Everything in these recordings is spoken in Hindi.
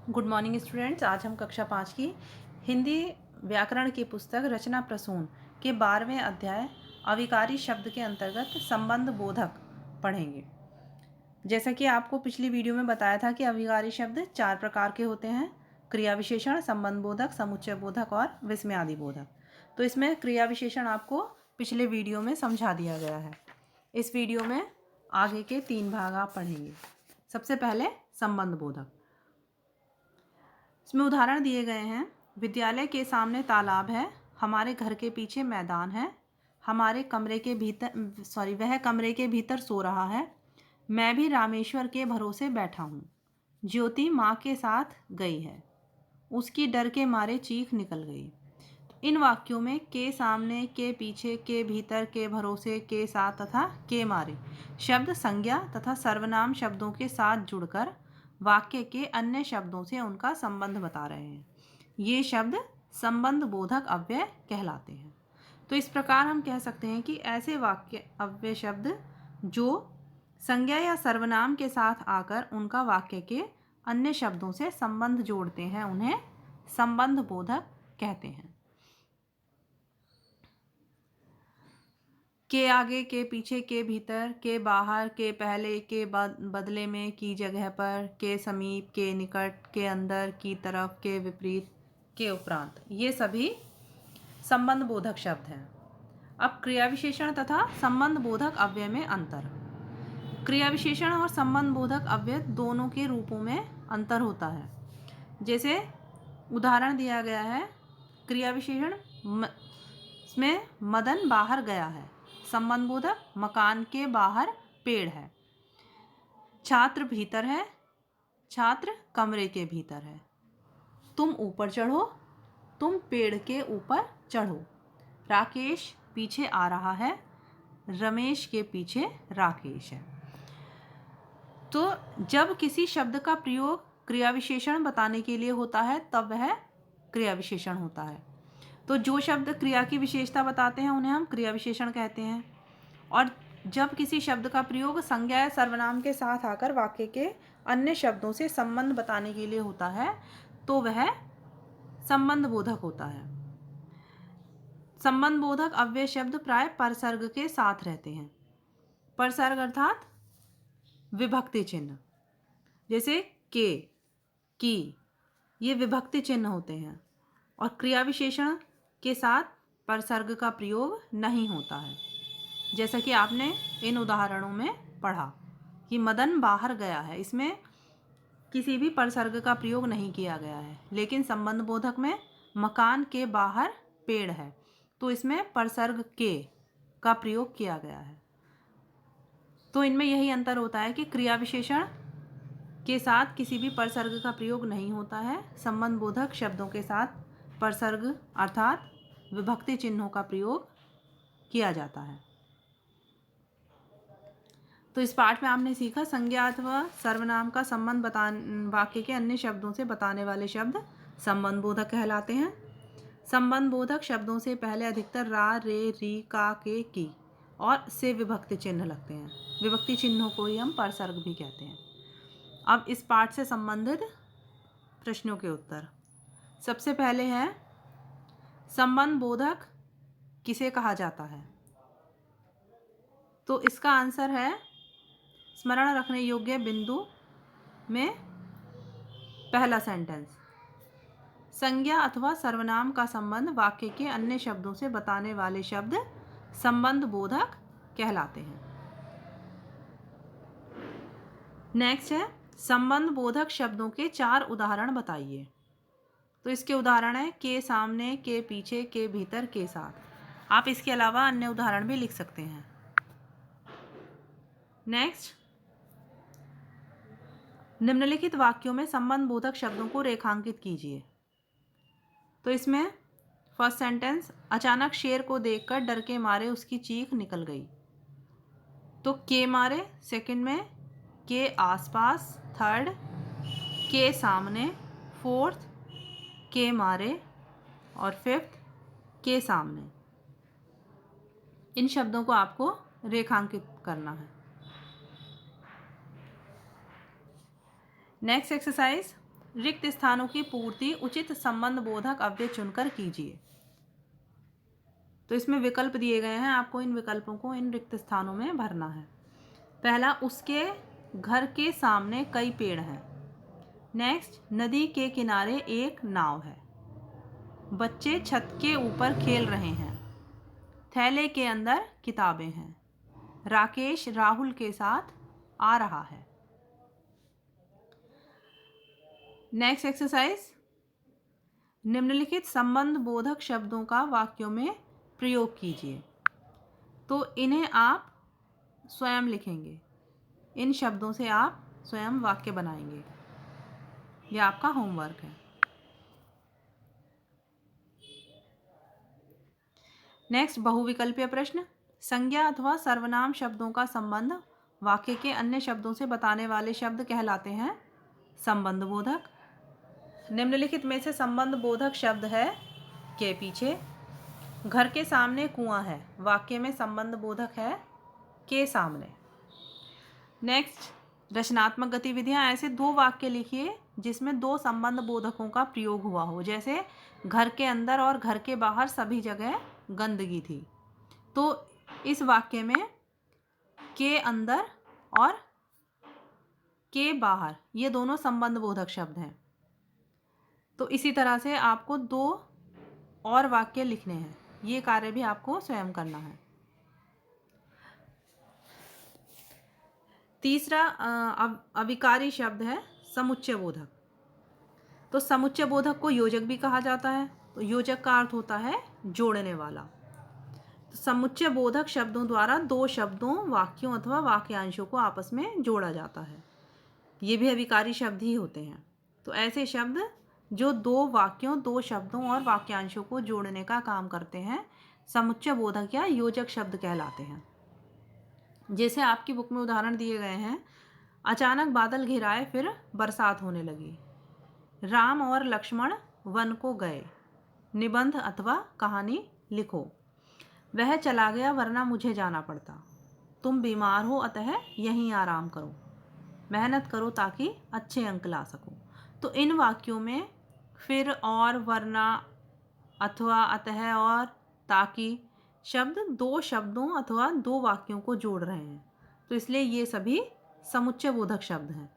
Good morning students. आज हम कक्षा 5 की हिंदी व्याकरण की पुस्तक रचना प्रसून के 12वें अध्याय अविकारी शब्द के अंतर्गत संबंध बोधक पढ़ेंगे। जैसा कि आपको पिछली वीडियो में बताया था कि अविकारी शब्द 4 प्रकार के होते हैं: क्रिया विशेषण, संबंध बोधक, समुच्चय बोधक और विस्मयादि बोधक। तो इसमें क्रिया विशेषण आपको पिछले वीडियो में समझा दिया गया है। इस वीडियो में आगे के 3 भाग आप पढ़ेंगे। सबसे पहले संबंध बोधक। इसमें उदाहरण दिए गए हैं। विद्यालय के सामने तालाब है, हमारे घर के पीछे मैदान है, हमारे कमरे के भीतर वह कमरे के भीतर सो रहा है, मैं भी रामेश्वर के भरोसे बैठा हूँ, ज्योति माँ के साथ गई है, उसकी डर के मारे चीख निकल गई। इन वाक्यों में के सामने, के पीछे, के भीतर, के भरोसे, के साथ तथा के मारे शब्द संज्ञा तथा सर्वनाम शब्दों के साथ जुड़कर वाक्य के अन्य शब्दों से उनका संबंध बता रहे हैं। ये शब्द संबंध बोधक अव्यय कहलाते हैं। तो इस प्रकार हम कह सकते हैं कि ऐसे वाक्य अव्यय शब्द जो संज्ञा या सर्वनाम के साथ आकर उनका वाक्य के अन्य शब्दों से संबंध जोड़ते हैं, उन्हें संबंध बोधक कहते हैं। के आगे, के पीछे, के भीतर, के बाहर, के पहले, के बदले में, की जगह पर, के समीप, के निकट, के अंदर, की तरफ, के विपरीत, के उपरांत, ये सभी संबंध बोधक शब्द हैं। अब क्रिया विशेषण तथा संबंध बोधक अव्यय में अंतर। क्रिया विशेषण और संबंध बोधक अव्यय दोनों के रूपों में अंतर होता है। जैसे उदाहरण दिया गया है, क्रिया विशेषण में मदन बाहर गया है, संबंध बोधक मकान के बाहर पेड़ है, छात्र भीतर है, छात्र कमरे के भीतर है, तुम ऊपर चढ़ो, तुम पेड़ के ऊपर चढ़ो, राकेश पीछे आ रहा है, रमेश के पीछे राकेश है। तो जब किसी शब्द का प्रयोग क्रिया विशेषण बताने के लिए होता है तब वह क्रिया विशेषण होता है। तो जो शब्द क्रिया की विशेषता बताते हैं उन्हें हम क्रिया विशेषण कहते हैं, और जब किसी शब्द का प्रयोग संज्ञा या सर्वनाम के साथ आकर वाक्य के अन्य शब्दों से संबंध बताने के लिए होता है तो वह संबंध बोधक होता है। संबंध बोधक अव्यय शब्द प्राय परसर्ग के साथ रहते हैं। परसर्ग अर्थात विभक्ति चिन्ह, जैसे के, की, ये विभक्ति चिन्ह होते हैं, और क्रिया विशेषण के साथ परसर्ग का प्रयोग नहीं होता है। जैसा कि आपने इन उदाहरणों में पढ़ा कि मदन बाहर गया है, इसमें किसी भी परसर्ग का प्रयोग नहीं किया गया है। लेकिन संबंध बोधक में मकान के बाहर पेड़ है, तो इसमें परसर्ग के का प्रयोग किया गया है। तो इनमें यही अंतर होता है कि क्रिया विशेषण के साथ किसी भी परसर्ग का प्रयोग नहीं होता है, संबंध बोधक शब्दों के साथ परसर्ग अर्थात विभक्ति चिन्हों का प्रयोग किया जाता है। तो इस पाठ में आपने सीखा संज्ञा अथवा सर्वनाम का संबंध वाक्य के अन्य शब्दों से बताने वाले शब्द संबंध बोधक कहलाते हैं। संबंध बोधक शब्दों से पहले अधिकतर रा, रे, री, का, के, की और से विभक्ति चिन्ह लगते हैं। विभक्ति चिन्हों को ही हम परसर्ग भी कहते हैं। अब इस पाठ से संबंधित प्रश्नों के उत्तर। सबसे पहले है, संबंध बोधक किसे कहा जाता है? तो इसका आंसर है, स्मरण रखने योग्य बिंदु में पहला सेंटेंस, संज्ञा अथवा सर्वनाम का संबंध वाक्य के अन्य शब्दों से बताने वाले शब्द संबंध बोधक कहलाते हैं। नेक्स्ट है, संबंध बोधक शब्दों के 4 उदाहरण बताइए। तो इसके उदाहरण है के सामने, के पीछे, के भीतर, के साथ। आप इसके अलावा अन्य उदाहरण भी लिख सकते हैं। नेक्स्ट, निम्नलिखित वाक्यों में संबंध बोधक शब्दों को रेखांकित कीजिए। तो इसमें फर्स्ट सेंटेंस, अचानक शेर को देखकर डर के मारे उसकी चीख निकल गई। तो के मारे, सेकंड में के आसपास, थर्ड के सामने, फोर्थ के मारे और फिफ्थ के सामने। इन शब्दों को आपको रेखांकित करना है। नेक्स्ट एक्सरसाइज, रिक्त स्थानों की पूर्ति उचित संबंध बोधक अव्यय चुनकर कीजिए। तो इसमें विकल्प दिए गए हैं, आपको इन विकल्पों को इन रिक्त स्थानों में भरना है। पहला, उसके घर के सामने कई पेड़ हैं। नेक्स्ट, नदी के किनारे एक नाव है। बच्चे छत के ऊपर खेल रहे हैं। थैले के अंदर किताबें हैं। राकेश राहुल के साथ आ रहा है। नेक्स्ट एक्सरसाइज, निम्नलिखित संबंध बोधक शब्दों का वाक्यों में प्रयोग कीजिए। तो इन्हें आप स्वयं लिखेंगे। इन शब्दों से आप स्वयं वाक्य बनाएंगे। यह आपका होमवर्क है। नेक्स्ट, बहुविकल्पीय प्रश्न। संज्ञा अथवा सर्वनाम शब्दों का संबंध वाक्य के अन्य शब्दों से बताने वाले शब्द कहलाते हैं संबंध बोधक। निम्नलिखित में से संबंध बोधक शब्द है के पीछे। घर के सामने कुआं है, वाक्य में संबंध बोधक है के सामने। नेक्स्ट, रचनात्मक गतिविधियां। ऐसे दो वाक्य लिखिए जिसमें दो संबंध बोधकों का प्रयोग हुआ हो। जैसे घर के अंदर और घर के बाहर सभी जगह गंदगी थी। तो इस वाक्य में के अंदर और के बाहर ये दोनों संबंध बोधक शब्द हैं। तो इसी तरह से आपको दो और वाक्य लिखने हैं। ये कार्य भी आपको स्वयं करना है। तीसरा अविकारी शब्द है समुच्चय बोधक। तो समुच्चय बोधक को योजक भी कहा जाता है। तो योजक का अर्थ होता है जोड़ने वाला। तो समुच्चय बोधक शब्दों द्वारा दो शब्दों, वाक्यों अथवा वाक्यांशों को आपस में जोड़ा जाता है। ये भी अविकारी शब्द ही होते हैं। तो ऐसे शब्द जो दो वाक्यों, दो शब्दों और वाक्यांशों को जोड़ने का काम करते हैं समुच्चय बोधक या योजक शब्द कहलाते हैं। जैसे आपकी बुक में उदाहरण दिए गए हैं। अचानक बादल घिराए, फिर बरसात होने लगी। राम और लक्ष्मण वन को गए। निबंध अथवा कहानी लिखो। वह चला गया वरना मुझे जाना पड़ता। तुम बीमार हो अतः यहीं आराम करो। मेहनत करो ताकि अच्छे अंक ला सको। तो इन वाक्यों में फिर और, वरना, अथवा, अतः और ताकि शब्द दो शब्दों अथवा दो वाक्यों को जोड़ रहे हैं। तो इसलिए ये सभी समुच्चय बोधक शब्द हैं।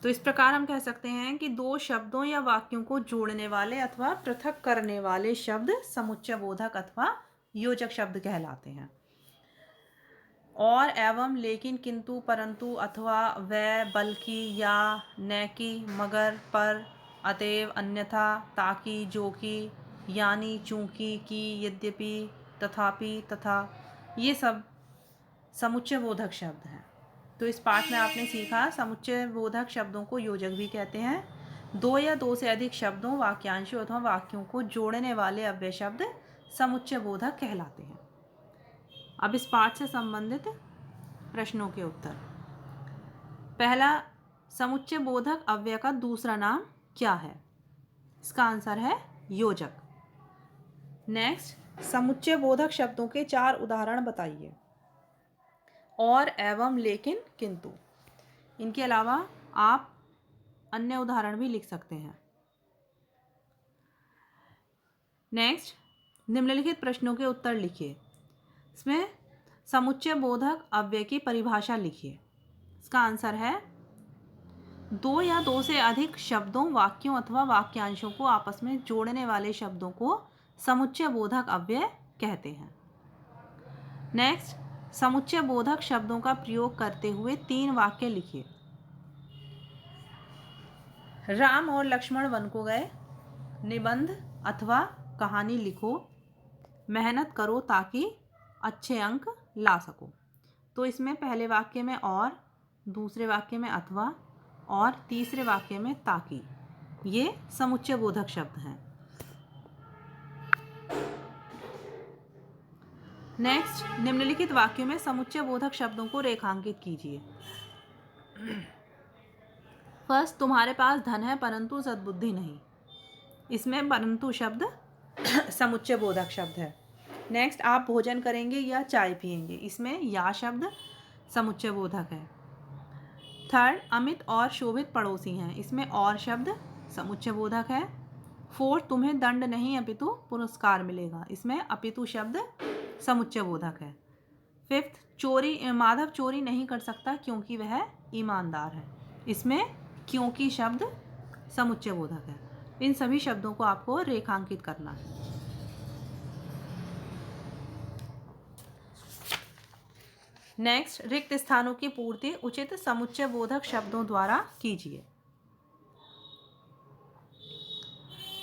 तो इस प्रकार हम कह सकते हैं कि दो शब्दों या वाक्यों को जोड़ने वाले अथवा पृथक करने वाले शब्द समुच्चय बोधक अथवा योजक शब्द कहलाते हैं। और, एवं, लेकिन, किंतु, परंतु, अथवा, वह, बल्कि, या, न कि, मगर, पर, अतएव, अन्यथा, ताकि, जो कि, यानी, चूंकि, कि, यद्यपि, तथापि, तथा, ये सब समुच्चय बोधक शब्द हैं। तो इस पाठ में आपने सीखा समुच्चय बोधक शब्दों को योजक भी कहते हैं। दो या दो से अधिक शब्दों, वाक्यांशों अथवा वाक्यों को जोड़ने वाले अव्यय शब्द समुच्चय बोधक कहलाते हैं। अब इस पाठ से संबंधित प्रश्नों के उत्तर। पहला, समुच्चय बोधक अव्यय का दूसरा नाम क्या है? इसका आंसर है योजक। नेक्स्ट, समुच्चय बोधक शब्दों के 4 उदाहरण बताइए। और, एवं, लेकिन, किंतु। इनके अलावा आप अन्य उदाहरण भी लिख सकते हैं। नेक्स्ट, निम्नलिखित प्रश्नों के उत्तर लिखिए। इसमें समुच्चय बोधक अव्यय की परिभाषा लिखिए। इसका आंसर है दो या दो से अधिक शब्दों, वाक्यों अथवा वाक्यांशों को आपस में जोड़ने वाले शब्दों को समुच्चय बोधक अव्यय कहते हैं। नेक्स्ट, समुच्चय बोधक शब्दों का प्रयोग करते हुए 3 वाक्य लिखिए। राम और लक्ष्मण वन को गए। निबंध अथवा कहानी लिखो। मेहनत करो ताकि अच्छे अंक ला सको। तो इसमें पहले वाक्य में और, दूसरे वाक्य में अथवा और तीसरे वाक्य में ताकि, ये समुच्चय बोधक शब्द हैं। नेक्स्ट, निम्नलिखित वाक्यों में समुच्चय बोधक शब्दों को रेखांकित कीजिए। फर्स्ट, तुम्हारे पास धन है परंतु सद्बुद्धि नहीं। इसमें परंतु शब्द समुच्चय बोधक शब्द है। नेक्स्ट, आप भोजन करेंगे या चाय पिएंगे, इसमें या शब्द समुच्चय बोधक है। थर्ड, अमित और शोभित पड़ोसी हैं, इसमें और शब्द समुच्चय बोधक है। फोर्थ, तुम्हें दंड नहीं अपितु पुरस्कार मिलेगा, इसमें अपितु शब्द समुच्चय बोधक है। फिफ्थ, माधव चोरी नहीं कर सकता क्योंकि वह ईमानदार है, इसमें क्योंकि शब्द समुच्चय बोधक है। इन सभी शब्दों को आपको रेखांकित करना है। नेक्स्ट, रिक्त स्थानों की पूर्ति उचित समुच्चय बोधक शब्दों द्वारा कीजिए।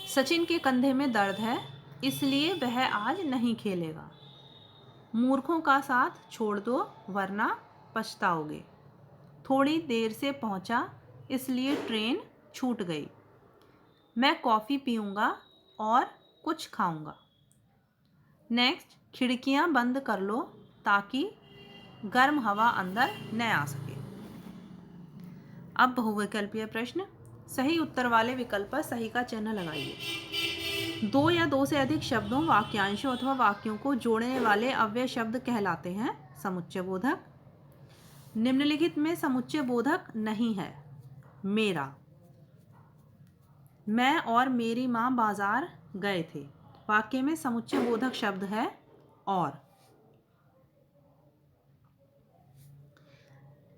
सचिन के कंधे में दर्द है इसलिए वह आज नहीं खेलेगा। मूर्खों का साथ छोड़ दो वरना पछताओगे। थोड़ी देर से पहुंचा इसलिए ट्रेन छूट गई। मैं कॉफ़ी पीऊँगा और कुछ खाऊँगा। नेक्स्ट, खिड़कियाँ बंद कर लो ताकि गर्म हवा अंदर न आ सके। अब बहुविकल्पीय प्रश्न, सही उत्तर वाले विकल्प पर सही का चिन्ह लगाइए। दो या दो से अधिक शब्दों, वाक्यांशों अथवा वाक्यों को जोड़ने वाले अव्यय शब्द कहलाते हैं समुच्चय बोधक। निम्नलिखित में समुच्चय बोधक नहीं है। मेरा, मैं और मेरी माँ बाजार गए थे, वाक्य में समुच्चय बोधक शब्द है और।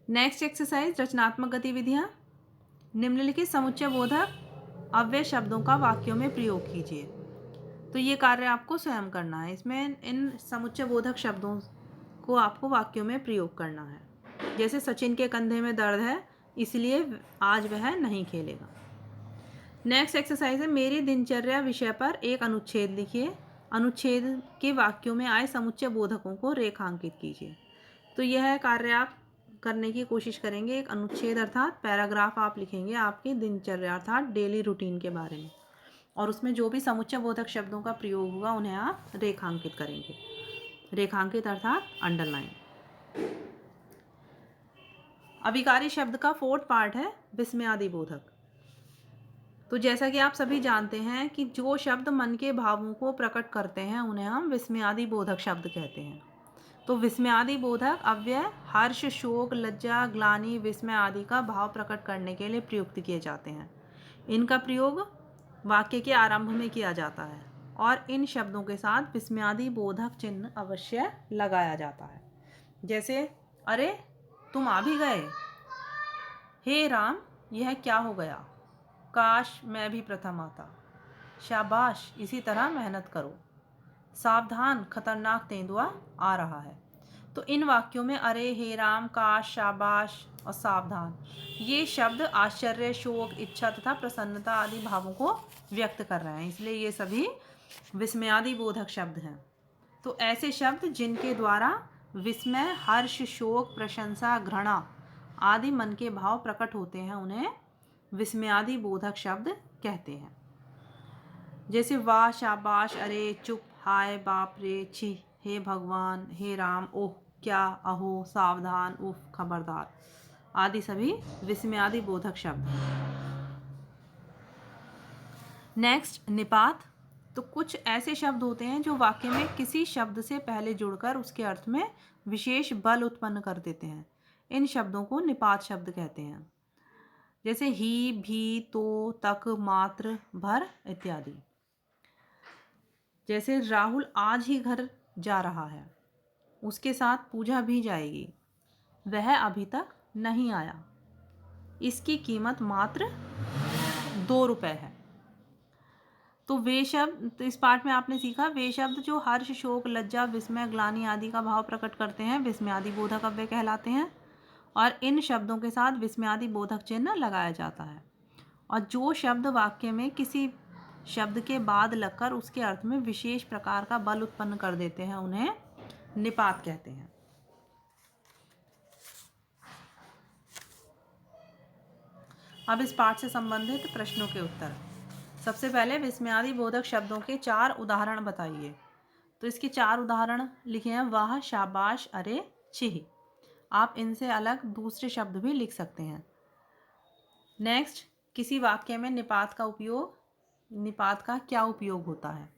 नेक्स्ट एक्सरसाइज, रचनात्मक गतिविधियाँ। निम्नलिखित समुच्चय बोधक अव्यय शब्दों का वाक्यों में प्रयोग कीजिए। तो ये कार्य आपको स्वयं करना है, इसमें इन समुच्चय बोधक शब्दों को आपको वाक्यों में प्रयोग करना है। जैसे सचिन के कंधे में दर्द है इसलिए आज वह नहीं खेलेगा। नेक्स्ट एक्सरसाइज है, मेरी दिनचर्या विषय पर एक अनुच्छेद लिखिए। अनुच्छेद के वाक्यों में आए समुच्चय बोधकों को रेखांकित कीजिए। तो यह कार्य आप करने की कोशिश करेंगे। एक अनुच्छेद अर्थात पैराग्राफ आप लिखेंगे आपकी दिनचर्या अर्थात डेली रूटीन के बारे में, और उसमें जो भी समुच्चय बोधक शब्दों का प्रयोग होगा उन्हें आप रेखांकित करेंगे। रेखांकित अर्थात अंडरलाइन। अभिकारी शब्द का फोर्थ पार्ट है विस्मयादि बोधक। तो जैसा कि आप सभी जानते हैं कि जो शब्द मन के भावों को प्रकट करते हैं उन्हें हम विस्मयादि बोधक शब्द कहते हैं। तो विस्मयादि बोधक अव्यय हर्ष, शोक, लज्जा, ग्लानि, विस्मय आदि का भाव प्रकट करने के लिए प्रयुक्त किए जाते हैं। इनका प्रयोग वाक्य के आरंभ में किया जाता है और इन शब्दों के साथ विस्मयादि बोधक चिन्ह अवश्य लगाया जाता है। जैसे, अरे तुम आ भी गए, हे राम यह क्या हो गया, काश मैं भी प्रथम आता, शाबाश इसी तरह मेहनत करो, सावधान खतरनाक तेंदुआ आ रहा है। तो इन वाक्यों में अरे, हे राम, काश, शाबाश और सावधान ये शब्द आश्चर्य, शोक, इच्छा तथा प्रसन्नता आदि भावों को व्यक्त कर रहे हैं, इसलिए ये सभी विस्मयादि बोधक शब्द हैं। तो ऐसे शब्द जिनके द्वारा विस्मय, हर्ष, शोक, प्रशंसा, घृणा आदि मन के भाव प्रकट होते हैं उन्हें विस्मयादि बोधक शब्द कहते हैं। जैसे वाह, शाबाश, अरे, चुप, हाय, बाप रे, छी, हे भगवान, हे राम, ओह, क्या, अहो, सावधान, उफ, खबरदार आदि सभी विस्मयादि बोधक शब्द हैं। नेक्स्ट, निपात। तो कुछ ऐसे शब्द होते हैं जो वाक्य में किसी शब्द से पहले जुड़कर उसके अर्थ में विशेष बल उत्पन्न कर देते हैं। इन शब्दों को निपात शब्द कहते हैं। जैसे ही, भी, तो, तक, मात्र, भर इत्यादि। जैसे राहुल आज ही घर जा रहा है, उसके साथ पूजा भी जाएगी, वह अभी तक नहीं आया, इसकी कीमत मात्र 2 रुपये है। तो वे शब्द, तो इस पाठ में आपने सीखा वे शब्द जो हर्ष, शोक, लज्जा, विस्मय, ग्लानि आदि का भाव प्रकट करते हैं विस्मयादि बोधक अव्यय कहलाते हैं, और इन शब्दों के साथ विस्मयादि बोधक चिन्ह लगाया जाता है। और जो शब्द वाक्य में किसी शब्द के बाद लगकर उसके अर्थ में विशेष प्रकार का बल उत्पन्न कर देते हैं उन्हें निपात कहते हैं। अब इस पाठ से संबंधित प्रश्नों के उत्तर। सबसे पहले विस्मयादि बोधक शब्दों के 4 उदाहरण बताइए। तो इसके 4 उदाहरण लिखे हैं, वाह, शाबाश, अरे, छी। आप इनसे अलग दूसरे शब्द भी लिख सकते हैं। नेक्स्ट, किसी वाक्य में निपात का क्या उपयोग होता है।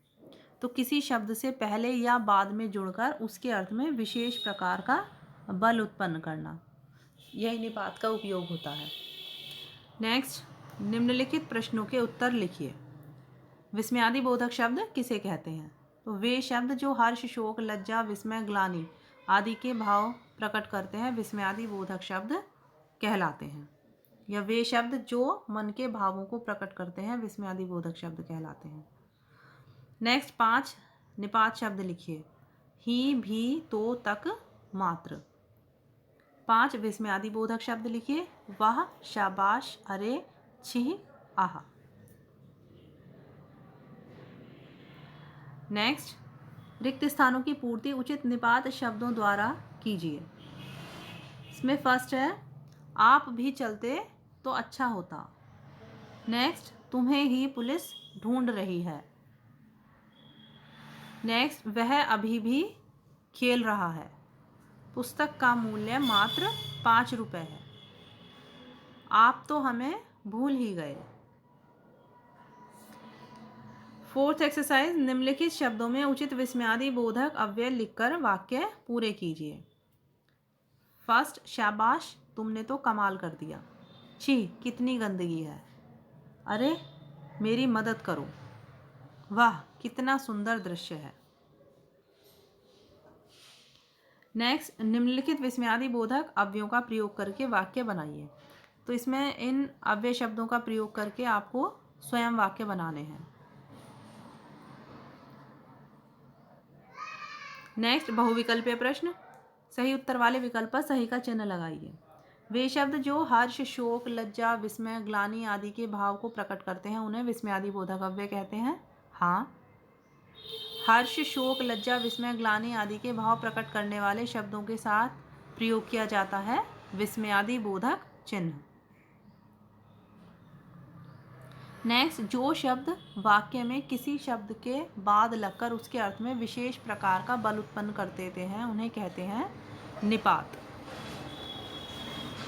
तो किसी शब्द से पहले या बाद में जुड़कर उसके अर्थ में विशेष प्रकार का बल उत्पन्न करना, यही निपात का उपयोग होता है। नेक्स्ट, निम्नलिखित प्रश्नों के उत्तर लिखिए। विस्मयादि बोधक शब्द किसे कहते हैं? तो वे शब्द जो हर्ष, शोक, लज्जा, विस्मय, ग्लानि आदि के भाव प्रकट करते हैं विस्मयादि बोधक शब्द कहलाते हैं। या वे शब्द जो मन के भावों को प्रकट करते हैं विस्मयादि बोधक शब्द कहलाते हैं। नेक्स्ट, 5 निपात शब्द लिखिए। ही, भी, तो, तक, मात्र। 5 विस्मयादि बोधक शब्द लिखिए। वाह, शाबाश, अरे, छी, आहा। नेक्स्ट, रिक्त स्थानों की पूर्ति उचित निपात शब्दों द्वारा कीजिए। इसमें फर्स्ट है, आप भी चलते तो अच्छा होता। नेक्स्ट, तुम्हें ही पुलिस ढूंढ रही है। नेक्स्ट, वह अभी भी खेल रहा है। पुस्तक का मूल्य मात्र 5 रुपये है। आप तो हमें भूल ही गए। 4th एक्सरसाइज, निम्नलिखित शब्दों में उचित विस्मयादि बोधक अव्यय लिखकर वाक्य पूरे कीजिए। फर्स्ट, शाबाश, तुमने तो कमाल कर दिया। छी, कितनी गंदगी है। अरे, मेरी मदद करो। वाह, कितना सुंदर दृश्य है। नेक्स्ट, निम्नलिखित विस्मयादि बोधक अव्ययों का प्रयोग करके वाक्य बनाइए। तो इसमें इन अव्यय शब्दों का प्रयोग करके आपको स्वयं वाक्य बनाने हैं। नेक्स्ट, बहुविकल्पीय प्रश्न। सही उत्तर वाले विकल्प पर सही का चिन्ह लगाइए। वे शब्द जो हर्ष, शोक, लज्जा, विस्मय, ग्लानि आदि के भाव को प्रकट करते हैं उन्हें विस्मयादि बोधक अव्यय कहते हैं। हाँ, हर्ष, शोक, लज्जा, विस्मय, ग्लानि आदि के भाव प्रकट करने वाले शब्दों के साथ प्रयोग किया जाता है विस्मयादि बोधक चिन्ह। नेक्स्ट, जो शब्द वाक्य में किसी शब्द के बाद लगकर उसके अर्थ में विशेष प्रकार का बल उत्पन्न कर देते हैं उन्हें कहते हैं निपात।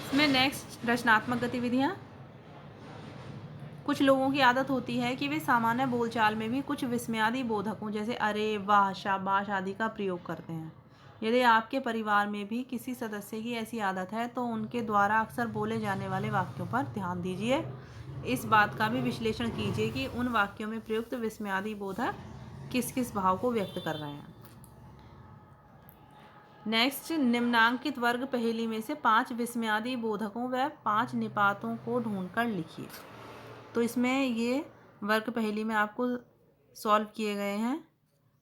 इसमें नेक्स्ट, रचनात्मक गतिविधियाँ। कुछ लोगों की आदत होती है कि वे सामान्य बोलचाल में भी कुछ विस्मयादि बोधकों जैसे अरे, वाह, शाबाश आदि का प्रयोग करते हैं। यदि आपके परिवार में भी किसी सदस्य की ऐसी आदत है तो उनके द्वारा अक्सर बोले जाने वाले वाक्यों पर ध्यान दीजिए। इस बात का भी विश्लेषण कीजिए कि उन वाक्यों में प्रयुक्त विस्मयादि बोधक किस किस भाव को व्यक्त कर रहे हैं। नेक्स्ट, निम्नांकित वर्ग पहेली में से 5 विस्मयादि बोधकों व 5 निपातों को ढूंढकर लिखिए। तो इसमें ये वर्ग पहेली में आपको सॉल्व किए गए हैं।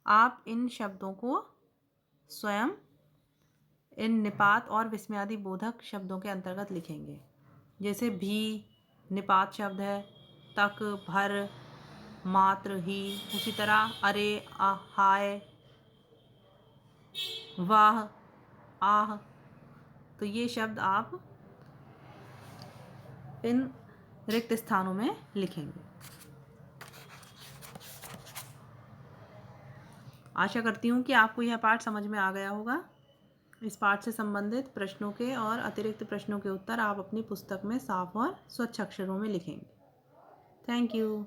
आप इन शब्दों को स्वयं इन निपात और विस्मयादि बोधक शब्दों के अंतर्गत लिखेंगे। जैसे भी निपात शब्द है, तक, भर, मात्र, ही। उसी तरह अरे, हाय, वाह, आह। तो ये शब्द आप इन रिक्त स्थानों में लिखेंगे। आशा करती हूँ कि आपको यह पाठ समझ में आ गया होगा। इस पाठ से संबंधित प्रश्नों के और अतिरिक्त प्रश्नों के उत्तर आप अपनी पुस्तक में साफ और स्वच्छ अक्षरों में लिखेंगे। Thank you.